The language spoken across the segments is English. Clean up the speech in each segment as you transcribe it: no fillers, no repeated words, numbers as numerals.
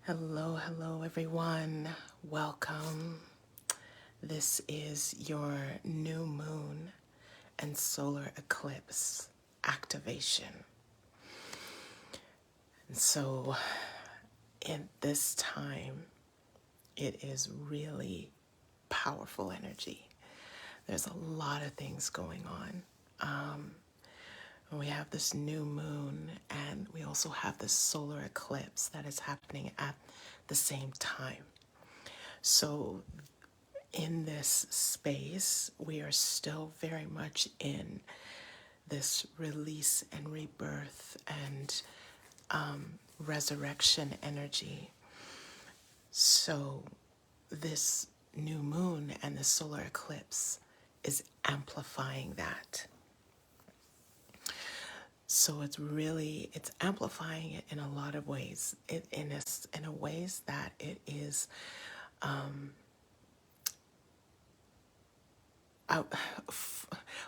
Hello, hello, everyone. Welcome. This is your new moon and solar eclipse activation. And so, in this time, it is really powerful energy. There's a lot of things going on. We have this new moon, and we also have this solar eclipse that is happening at the same time. So, in this space, we are still very much in this release and rebirth and resurrection energy. So, this new moon and the solar eclipse is amplifying that. So it's amplifying it in a lot of ways. In a ways that it is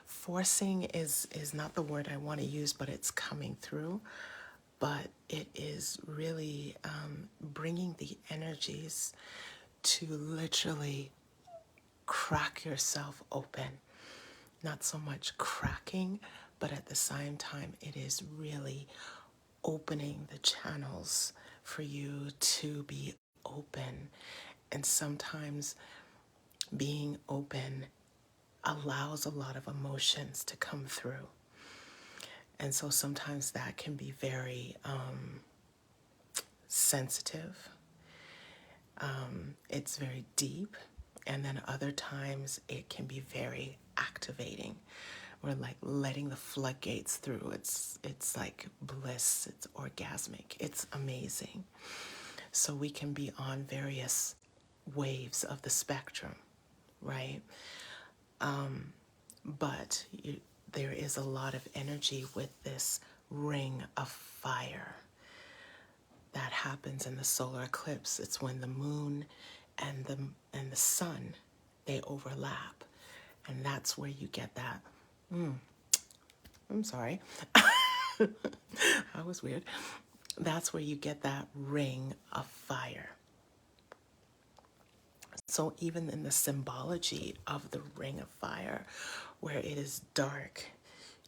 forcing is not the word I want to use, but it's coming through. But it is really bringing the energies to literally crack yourself open. Not so much cracking, but at the same time, it is really opening the channels for you to be open. And sometimes being open allows a lot of emotions to come through. And so sometimes that can be very sensitive. It's very deep. And then other times it can be very activating. We're like letting the floodgates through. It's like bliss. It's orgasmic. It's amazing. So we can be on various waves of the spectrum, right? But there is a lot of energy with this ring of fire that happens in the solar eclipse. It's when the moon and the sun, they overlap, and that's where you get that. I'm sorry, that was weird. That's where you get that ring of fire. So even in the symbology of the ring of fire, where it is dark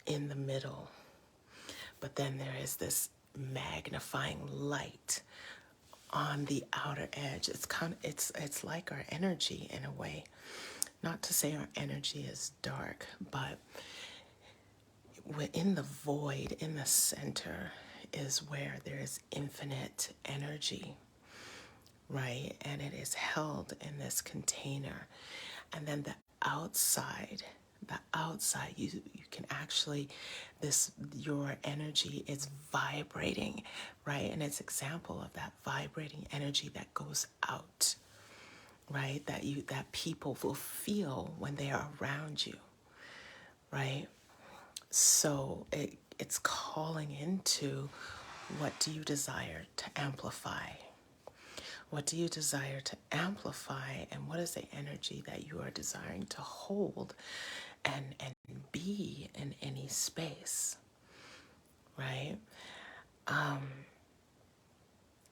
in the middle, but then there is this magnifying light on the outer edge. It's like our energy in a way. Not to say our energy is dark, but within the void, in the center, is where there is infinite energy, right? And it is held in this container. And then the outside, you can actually, your energy is vibrating, right? And it's example of that vibrating energy that goes out, right? That people will feel when they are around you, right? So it's calling into, what do you desire to amplify? What do you desire to amplify, and what is the energy that you are desiring to hold and be in any space, right?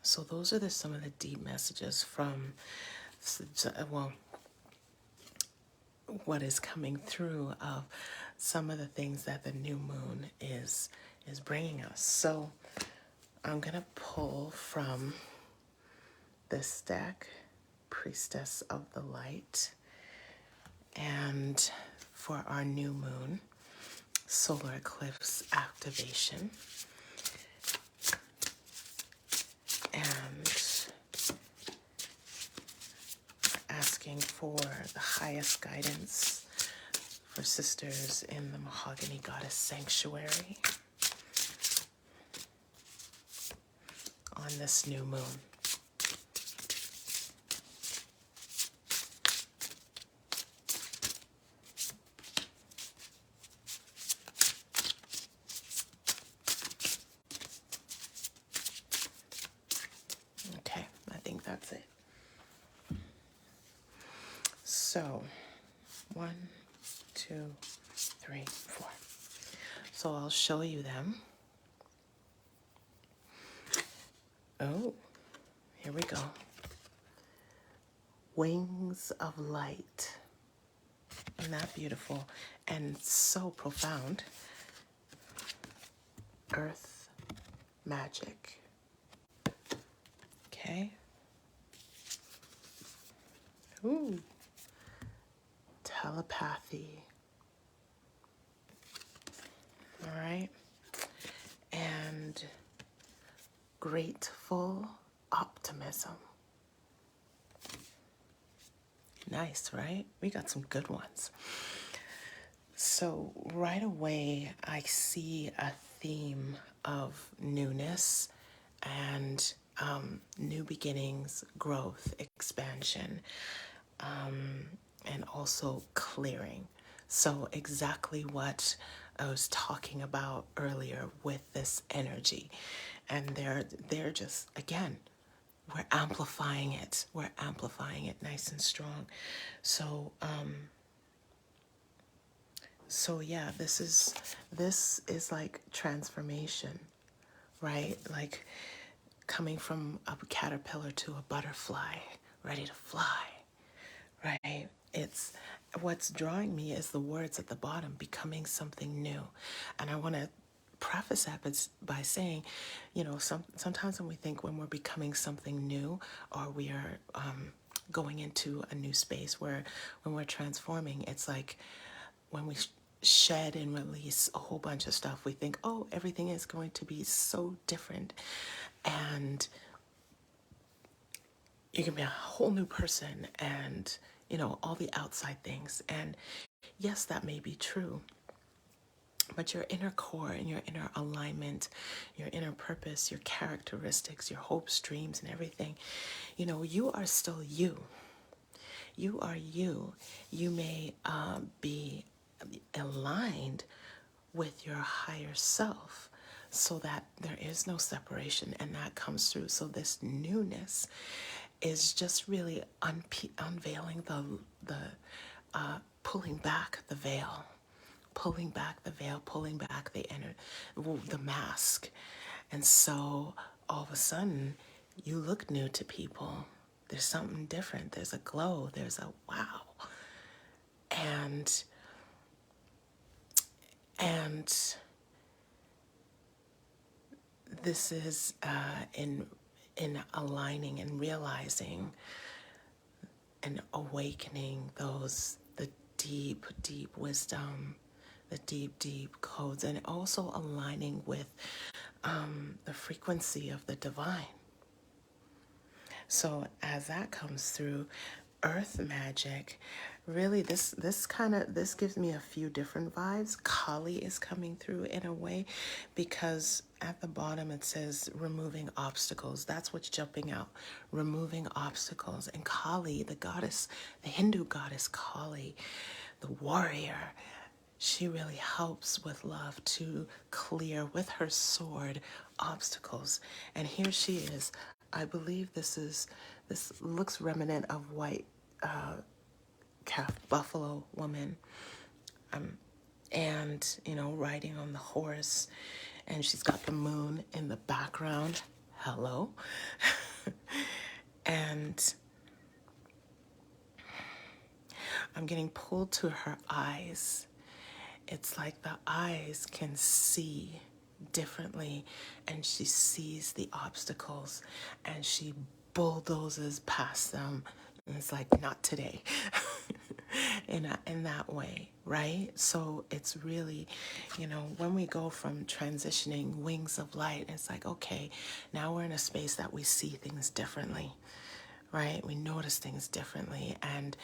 So those are some of the deep messages from, what is coming through of some of the things that the new moon is bringing us. So I'm going to pull from this deck, Priestess of the Light, and for our new moon solar eclipse activation, and asking for the highest guidance for sisters in the Mahogany Goddess Sanctuary on this new moon. Okay, I think that's it. So, 1, 2, 3, 4. So I'll show you them. Oh, here we go. Wings of light. Isn't that beautiful and so profound? Earth magic. Okay. Ooh. Telepathy. All right. And grateful optimism. Nice, right? We got some good ones. So right away, I see a theme of newness and new beginnings, growth, expansion, and also clearing. So exactly what I was talking about earlier with this energy. And they're just, again, we're amplifying it. We're amplifying it nice and strong. So so yeah, this is like transformation, right? Like coming from a caterpillar to a butterfly, ready to fly, right? It's what's drawing me is the words at the bottom, becoming something new. And I want to preface that by saying, you know, sometimes when we think when we're becoming something new or we are going into a new space where when we're transforming, it's like when we shed and release a whole bunch of stuff, we think, oh, everything is going to be so different. And you can be a whole new person and, you know, all the outside things. And yes, that may be true. But your inner core and your inner alignment, your inner purpose, your characteristics, your hopes, dreams, and everything, you know, you are still you. You are you. You may be aligned with your higher self so that there is no separation and that comes through. So this newness is just really unveiling the pulling back the veil, pulling back the veil, pulling back the mask. And so all of a sudden you look new to people. There's something different. There's a glow. There's a wow. And this is in aligning and realizing and awakening the deep wisdom, the deep codes, and also aligning with the frequency of the divine. So as that comes through, earth magic, really this gives me a few different vibes. Kali is coming through in a way because at the bottom it says removing obstacles. That's what's jumping out, removing obstacles. And Kali, the goddess, the Hindu goddess Kali, the warrior, she really helps with love to clear with her sword obstacles. And here she is. I believe this looks remnant of white calf buffalo woman. And, you know, riding on the horse. And she's got the moon in the background. Hello. And I'm getting pulled to her eyes. It's like the eyes can see differently and she sees the obstacles and she bulldozes past them. And it's like, not today. in that way, right? So it's really, you know, when we go from transitioning wings of light, it's like, okay, now we're in a space that we see things differently, right? We notice things differently, and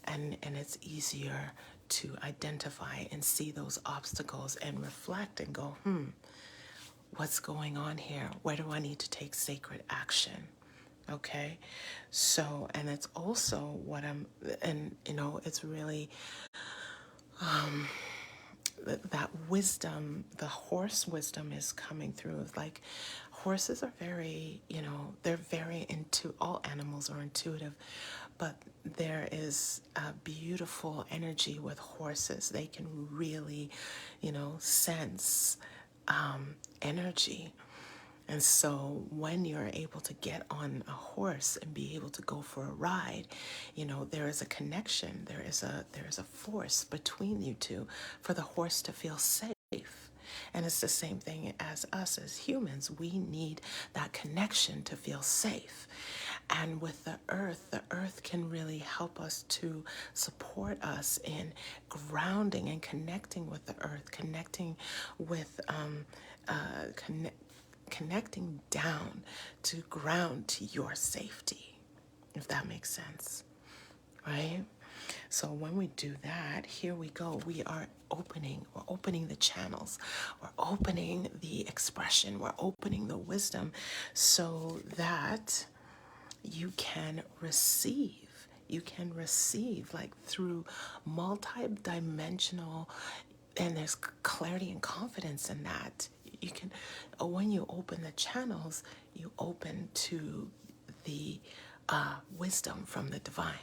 it's easier to identify and see those obstacles and reflect and go, what's going on here? Where do I need to take sacred action? Okay, so, and it's also and you know, it's really that wisdom, the horse wisdom is coming through. It's like horses are very, you know, they're very all animals are intuitive, but there is a beautiful energy with horses. They can really, you know, sense energy. And so when you're able to get on a horse and be able to go for a ride, you know, there is a connection, there is a force between you two for the horse to feel safe. And it's the same thing as us as humans. We need that connection to feel safe. And with the earth can really help us to support us in grounding and connecting with the earth, connecting with connecting down to ground to your safety, if that makes sense, right? So when we do that, here we go. We're opening the channels, we're opening the expression, we're opening the wisdom so that you can receive. You can receive like through multi-dimensional, and there's clarity and confidence in that. You can, when you open the channels, you open to the wisdom from the divine.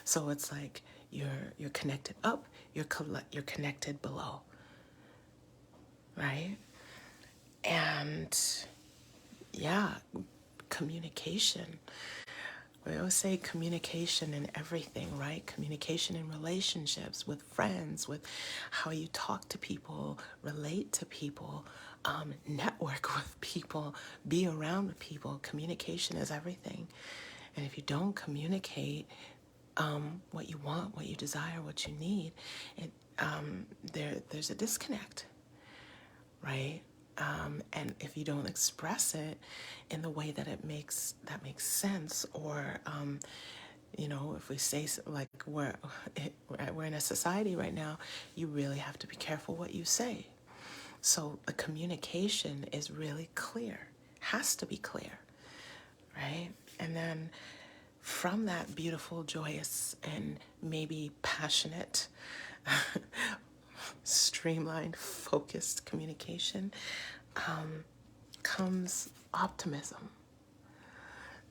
So it's like you're connected up, you're connected below, right? And yeah, communication. We always say communication in everything, right? Communication in relationships, with friends, with how you talk to people, relate to people, network with people, be around people. Communication is everything. And if you don't communicate what you want, what you desire, what you need, there's a disconnect, right? And if you don't express it in the way that makes sense, or you know, if we say like we're in a society right now, you really have to be careful what you say. So the communication is really clear, has to be clear, right? And then from that beautiful, joyous, and maybe passionate, streamlined, focused communication comes optimism.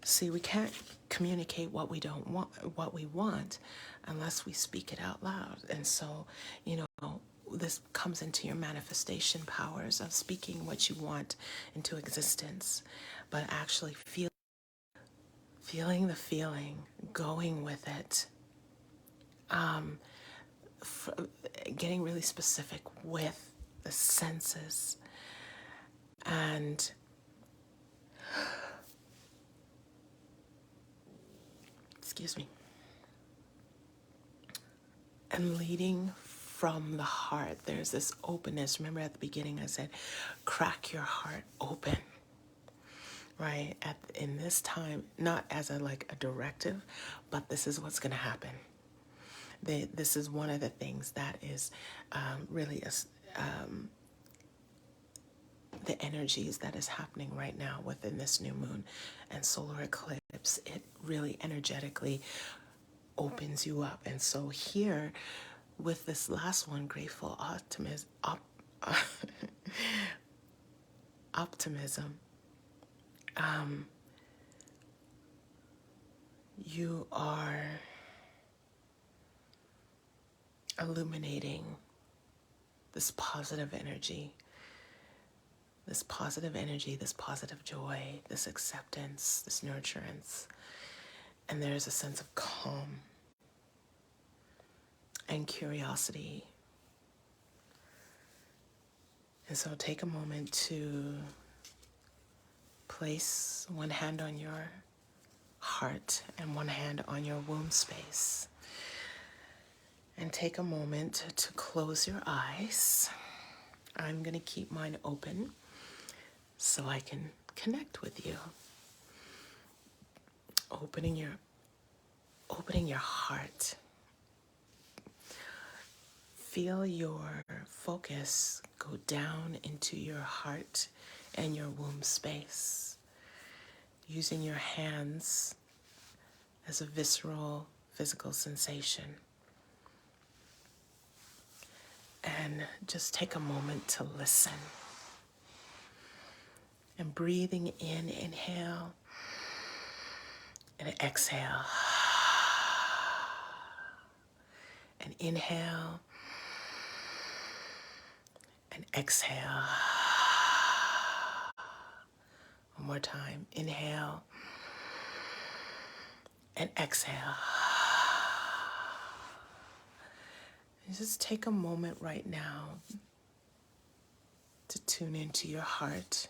See, we can't communicate what we don't want, what we want, unless we speak it out loud. And so, you know, this comes into your manifestation powers of speaking what you want into existence, but actually feeling the feeling, going with it, getting really specific with the senses, and excuse me, and leading from the heart. There's this openness. Remember at the beginning I said, crack your heart open, right? In this time, not as a directive, but this is what's going to happen. This is one of the things that is really the energies that is happening right now within this new moon and solar eclipse. It really energetically opens you up. And so here with this last one, grateful optimism, you are illuminating this positive energy, this positive energy, this positive joy, this acceptance, this nurturance. And there's a sense of calm and curiosity. And so take a moment to place one hand on your heart and one hand on your womb space. And take a moment to close your eyes. I'm going to keep mine open so I can connect with you. Opening your heart. Feel your focus go down into your heart and your womb space, using your hands as a visceral physical sensation. And just take a moment to listen. And breathing in, inhale, and exhale. And inhale, and exhale. One more time. Inhale and exhale. And just take a moment right now to tune into your heart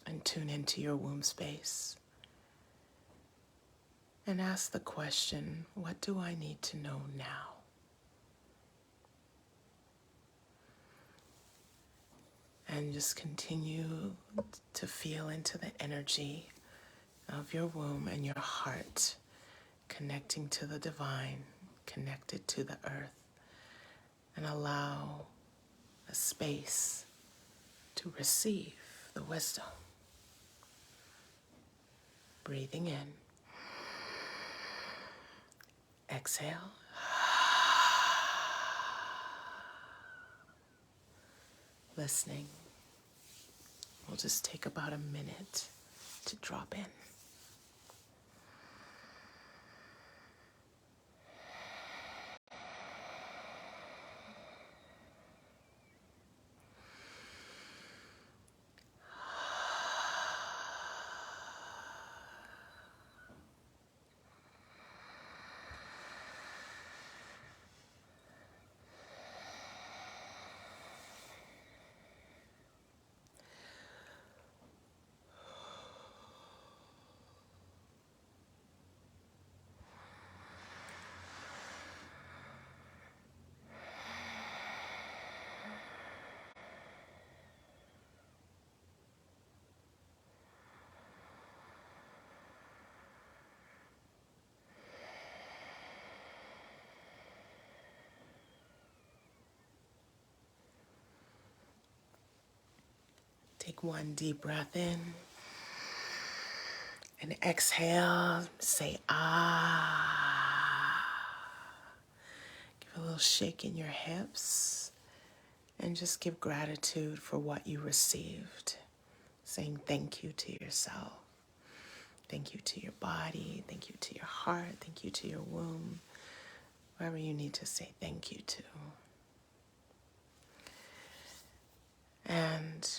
and tune into your womb space. And ask the question, what do I need to know now? And just continue to feel into the energy of your womb and your heart, connecting to the divine, connected to the earth, and allow a space to receive the wisdom. Breathing in, exhale, listening. We'll just take about a minute to drop in. Take one deep breath in and exhale. Say ah. Give a little shake in your hips and just give gratitude for what you received. Saying thank you to yourself. Thank you to your body. Thank you to your heart. Thank you to your womb. Wherever you need to say thank you to. And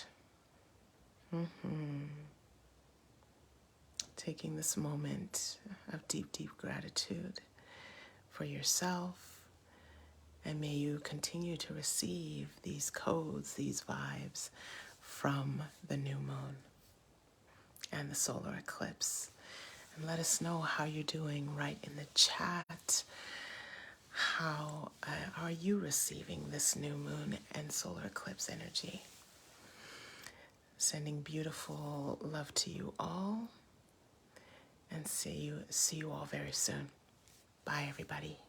taking this moment of deep, deep gratitude for yourself. And may you continue to receive these codes, these vibes from the new moon and the solar eclipse. And let us know how you're doing right in the chat. How are you receiving this new moon and solar eclipse energy? Sending beautiful love to you all, and see you all very soon. Bye, everybody.